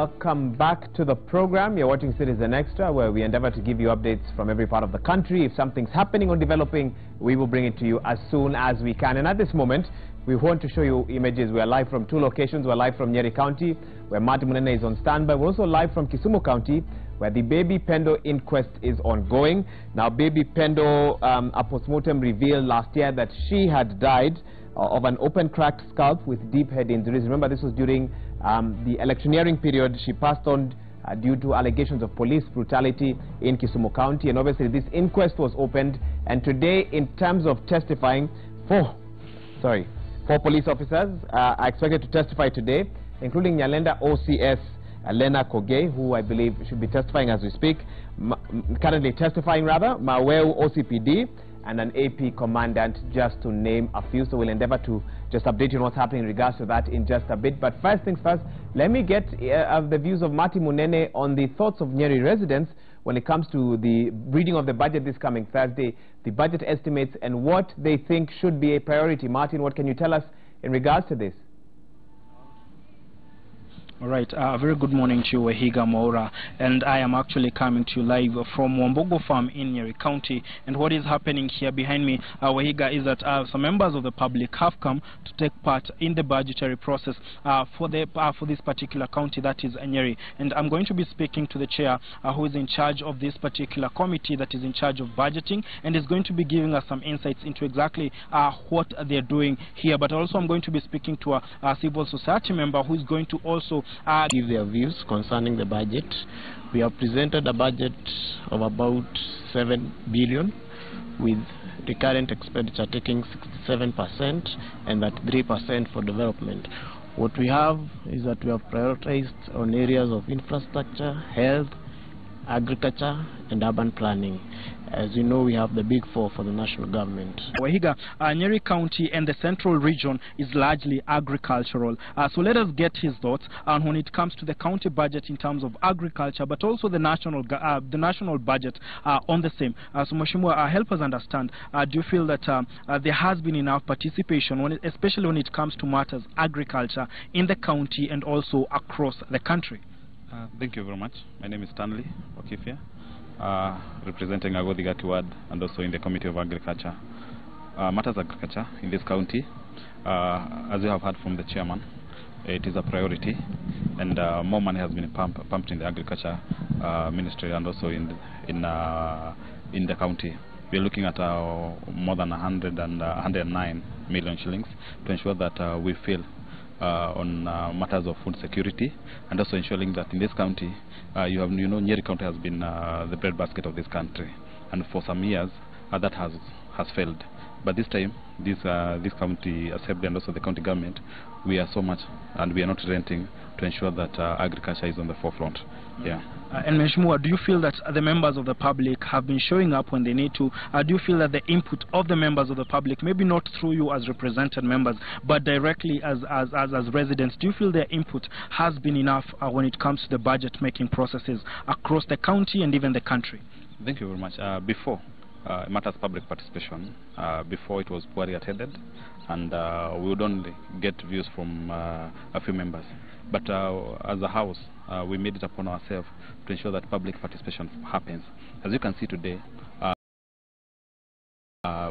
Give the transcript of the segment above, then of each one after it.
Welcome back to the program. You're watching Citizen Extra, where we endeavor to give you updates from every part of the country. If something's happening or developing, we will bring it to you as soon as we can. And at this moment, we want to show you images. We are live from two locations. We're live from Nyeri County, where Martin Munene is on standby. We're also live from Kisumu County, where the baby Pendo inquest is ongoing. Now, baby Pendo, a postmortem revealed last year that she had died of an open cracked scalp with deep head injuries. Remember, this was during the electioneering period. She passed on due to allegations of police brutality in Kisumu County, and obviously this inquest was opened. And today, in terms of testifying, four police officers are expected to testify today, including Nyalenda OCS Lena Koge, who I believe should be testifying as we speak, currently testifying rather, Maweu OCPD, and an AP commandant, just to name a few. So we'll endeavor to just update you on what's happening in regards to that in just a bit. But first things first, let me get the views of Martin Munene on the thoughts of Nyeri residents when it comes to the reading of the budget this coming Thursday, the budget estimates, and what they think should be a priority. Martin, what can you tell us in regards to this? All right, very good morning to you, Wahiga Maura, and I am actually coming to you live from Wambogo Farm in Nyeri County. And what is happening here behind me, Wahiga, is that some members of the public have come to take part in the budgetary process for this particular county, that is Nyeri. And I'm going to be speaking to the chair who is in charge of this particular committee that is in charge of budgeting, and is going to be giving us some insights into exactly what they're doing here. But also I'm going to be speaking to a civil society member who is going to also give their views concerning the budget. We have presented a budget of about 7 billion, with the current expenditure taking 67% and that 3% for development. What we have is that we have prioritized on areas of infrastructure, health, agriculture and urban planning. As you know, we have the big four for the national government. Wahiga, Nyeri County and the central region is largely agricultural. So let us get his thoughts on when it comes to the county budget in terms of agriculture, but also the national budget on the same. So Mheshimiwa, help us understand, do you feel that there has been enough participation, especially when it comes to matters agriculture in the county and also across the country? Thank you very much. My name is Stanley Okifia, representing Agodhigati Ward and also in the Committee of Agriculture. Matters agriculture in this county, as you have heard from the chairman, it is a priority, and more money has been pumped in the agriculture ministry and also in the county. We are looking at more than 109 million shillings to ensure that we fill on matters of food security, and also ensuring that in this county, Nyeri County has been the breadbasket of this country, and for some years that has failed. But this time, this county assembly and also the county government, we are so much, and we are not renting to ensure that agriculture is on the forefront. Yeah. And Mheshimiwa, do you feel that the members of the public have been showing up when they need to? Do you feel that the input of the members of the public, maybe not through you as represented members, but directly as residents, do you feel their input has been enough when it comes to the budget making processes across the county and even the country? Thank you very much. Before matters public participation, before it was poorly attended, and we would only get views from a few members. But as a house, we made it upon ourselves to ensure that public participation happens. As you can see today,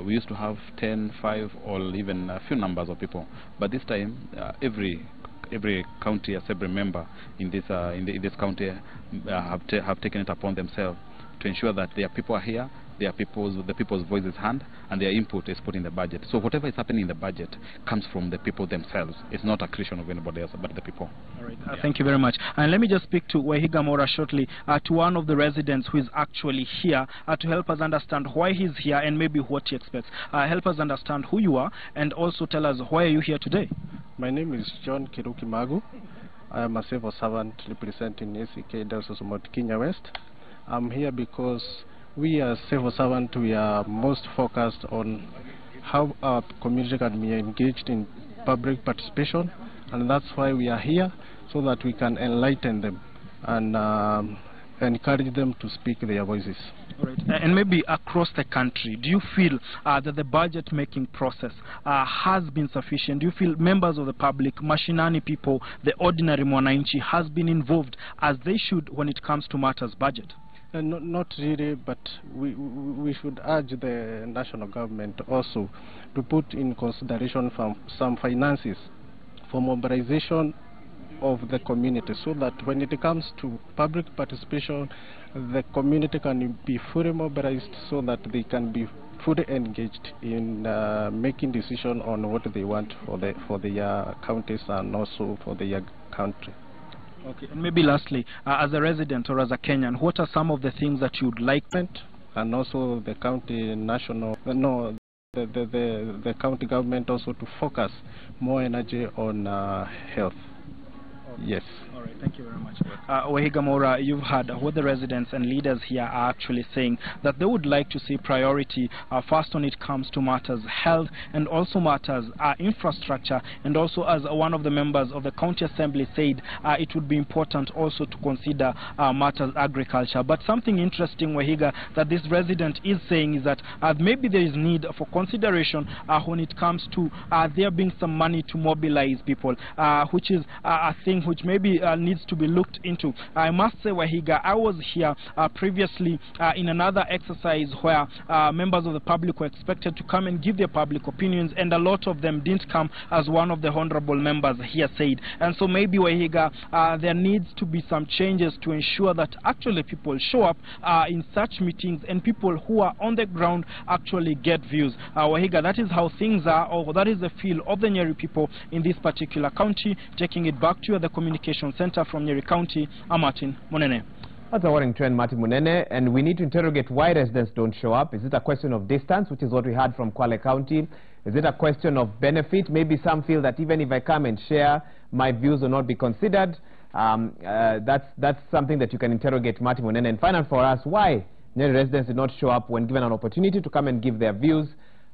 we used to have 10, 5, or even a few numbers of people. But this time, every county assembly member in this county have taken it upon themselves to ensure that their people are here, the people's voice is heard, and their input is put in the budget. So whatever is happening in the budget comes from the people themselves. It's not a creation of anybody else but the people. All right. Thank you very much. And let me just speak to Wahiga Maura shortly, to one of the residents who is actually here to help us understand why he's here and maybe what he expects. Help us understand who you are, and also tell us why are you here today. My name is John Kiruki Magu. I am a civil servant representing ACK Diocese of Mount Kenya West. I'm here because we as civil servants, we are most focused on how our community can be engaged in public participation, and that's why we are here, so that we can enlighten them and encourage them to speak their voices. All right. And maybe across the country, do you feel that the budget making process has been sufficient? Do you feel members of the public, mashinani people, the ordinary mwananchi has been involved as they should when it comes to matters budget? Not really, but we should urge the national government also to put in consideration some finances for mobilization of the community, so that when it comes to public participation, the community can be fully mobilized, so that they can be fully engaged in making decisions on what they want for their counties and also for their country. Okay, and maybe lastly, as a resident or as a Kenyan, what are some of the things that you'd like? And also the county the county government also to focus more energy on health. Yes. All right, thank you very much. Wahiga Mora, you've heard what the residents and leaders here are actually saying, that they would like to see priority first when it comes to matters health and also matters infrastructure, and also as one of the members of the county assembly said, it would be important also to consider matters agriculture. But something interesting, Wahiga, that this resident is saying is that maybe there is need for consideration when it comes to there being some money to mobilize people, which is a thing which maybe needs to be looked into. I must say, Wahiga, I was here previously in another exercise where members of the public were expected to come and give their public opinions, and a lot of them didn't come, as one of the honorable members here said. And so maybe, Wahiga, there needs to be some changes to ensure that actually people show up in such meetings, and people who are on the ground actually get views. Wahiga, that is how things are, or that is the feel of the Nyeri people in this particular county. Taking it back to you at the Communication Center from Nyeri County, I'm Martin Munene. That's a worrying trend, Martin Munene, and we need to interrogate why residents don't show up. Is it a question of distance, which is what we heard from Kwale County? Is it a question of benefit? Maybe some feel that even if I come and share, my views will not be considered. That's something that you can interrogate, Martin Munene. And find out for us why Nyeri residents did not show up when given an opportunity to come and give their views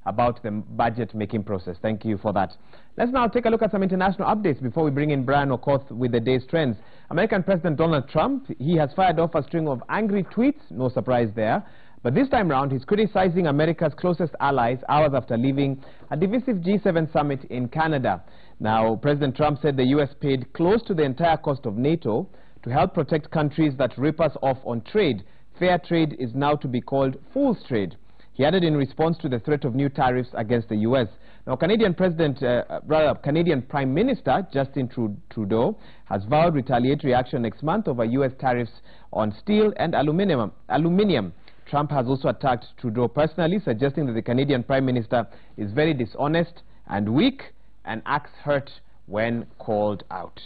about the budget making process. Thank you for that. Let's now take a look at some international updates before we bring in Brian Okoth with the day's trends. American President Donald Trump, he has fired off a string of angry tweets, no surprise there. But this time round, he's criticizing America's closest allies hours after leaving a divisive G7 summit in Canada. Now, President Trump said the U.S. paid close to the entire cost of NATO to help protect countries that rip us off on trade. Fair trade is now to be called fool's trade. He added in response to the threat of new tariffs against the U.S. Now, Canadian Prime Minister Justin Trudeau has vowed retaliatory action next month over U.S. tariffs on steel and aluminium. Trump has also attacked Trudeau personally, suggesting that the Canadian Prime Minister is very dishonest and weak and acts hurt when called out.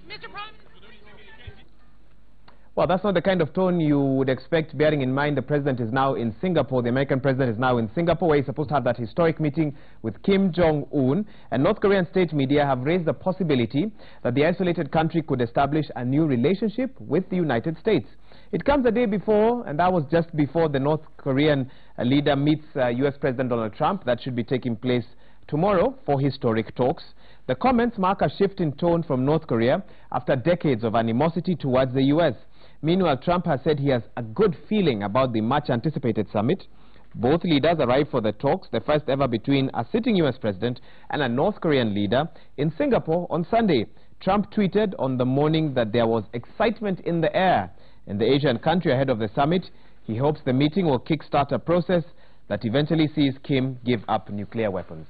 Mr. Prime. Well, that's not the kind of tone you would expect, bearing in mind the president is now in Singapore. The American president is now in Singapore, where he's supposed to have that historic meeting with Kim Jong-un. And North Korean state media have raised the possibility that the isolated country could establish a new relationship with the United States. It comes a day before, and that was just before the North Korean leader meets U.S. President Donald Trump. That should be taking place tomorrow for historic talks. The comments mark a shift in tone from North Korea after decades of animosity towards the U.S. Meanwhile, Trump has said he has a good feeling about the much-anticipated summit. Both leaders arrived for the talks, the first ever between a sitting U.S. president and a North Korean leader, in Singapore on Sunday. Trump tweeted on the morning that there was excitement in the air in the Asian country ahead of the summit. He hopes the meeting will kickstart a process that eventually sees Kim give up nuclear weapons.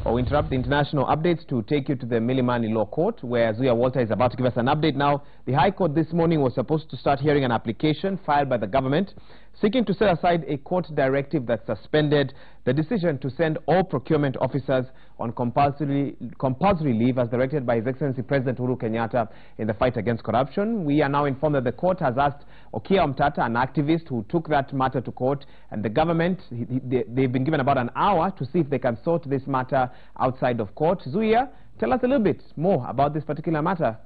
We interrupt the international updates to take you to the Milimani Law Court, where Zuya Walter is about to give us an update now. The High Court this morning was supposed to start hearing an application filed by the government seeking to set aside a court directive that suspended the decision to send all procurement officers on compulsory leave as directed by His Excellency President Uhuru Kenyatta in the fight against corruption. We are now informed that the court has asked Okia Omtata, an activist who took that matter to court, and the government, they've been given about an hour to see if they can sort this matter outside of court. Zuya, tell us a little bit more about this particular matter.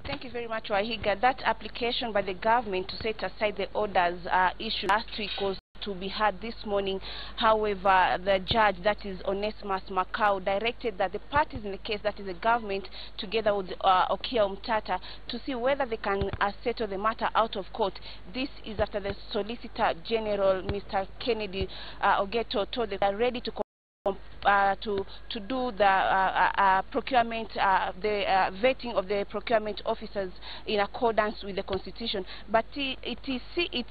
Thank you very much, Wahiga. That application by the government to set aside the orders issued last week was to be heard this morning. However, the judge, that is Onesimus Macau, directed that the parties in the case, that is the government, together with Okia Omtata, to see whether they can settle the matter out of court. This is after the Solicitor General, Mr. Kennedy Ogeto, told they are ready to do the procurement, the vetting of the procurement officers in accordance with the Constitution. But it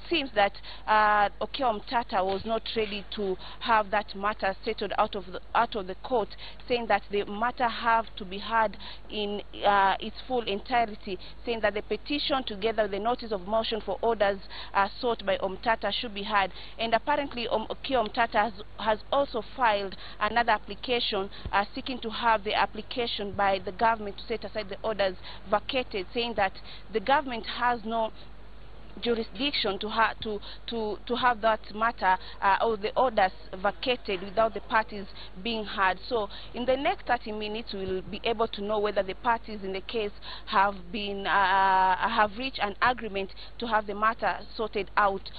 seems that Okia Omtata was not ready to have that matter settled out of the court, saying that the matter have to be heard in its full entirety, saying that the petition together with the notice of motion for orders sought by Omtata should be heard. And apparently Okia Omtata has also filed another application seeking to have the application by the government to set aside the orders vacated, saying that the government has no jurisdiction to have that matter or the orders vacated without the parties being heard. So in the next 30 minutes we will be able to know whether the parties in the case have reached an agreement to have the matter sorted out.